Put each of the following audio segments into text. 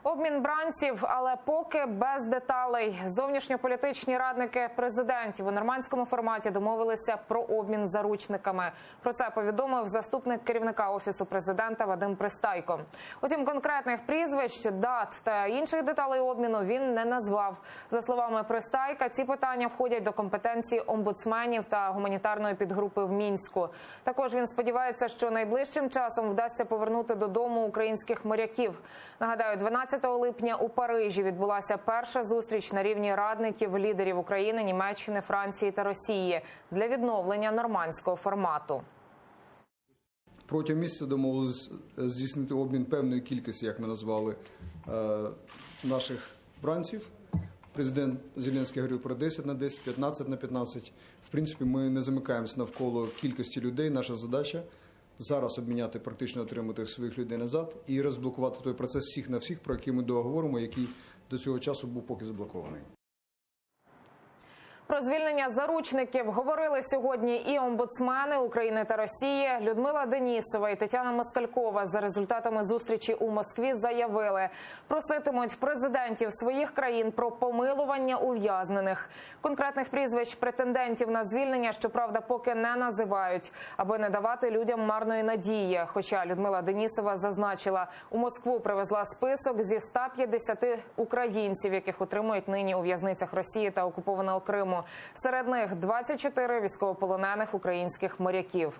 Обмін бранців, але поки без деталей. Зовнішньополітичні радники президентів у нормандському форматі домовилися про обмін заручниками. Про це повідомив заступник керівника Офісу президента Вадим Пристайко. Утім, конкретних прізвищ, дат та інших деталей обміну він не назвав. За словами Пристайка, ці питання входять до компетенції омбудсменів та гуманітарної підгрупи в Мінську. Також він сподівається, що найближчим часом вдасться повернути додому українських моряків. Нагадаю, 12 липня у Парижі відбулася перша зустріч на рівні радників лідерів України, Німеччини, Франції та Росії для відновлення нормандського формату. Протягом місяця домовилися здійснити обмін певної кількості, як ми назвали, наших бранців. Президент Зеленський говорив про 10 на 10, 15 на 15. В принципі, ми не замикаємося навколо кількості людей. Наша задача – зараз обміняти, практично отримати своїх людей назад і розблокувати той процес всіх на всіх, про який ми договоримо, який до цього часу був поки заблокований. Про звільнення заручників говорили сьогодні і омбудсмени України та Росії. Людмила Денісова і Тетяна Москалькова за результатами зустрічі у Москві заявили, проситимуть президентів своїх країн про помилування ув'язнених. Конкретних прізвищ претендентів на звільнення, щоправда, поки не називають, аби не давати людям марної надії. Хоча Людмила Денісова зазначила, у Москву привезла список зі 150 українців, яких утримують нині у в'язницях Росії та окупованого Криму. Серед них 24 військовополонених українських моряків.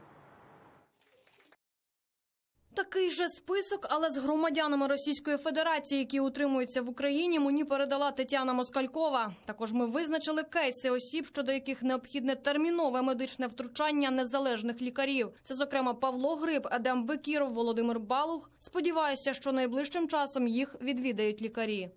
Такий же список, але з громадянами Російської Федерації, які утримуються в Україні, мені передала Тетяна Москалькова. Також ми визначили кейси осіб, щодо яких необхідне термінове медичне втручання незалежних лікарів. Це, зокрема, Павло Гриб, Едем Бекіров, Володимир Балух. Сподіваюся, що найближчим часом їх відвідають лікарі.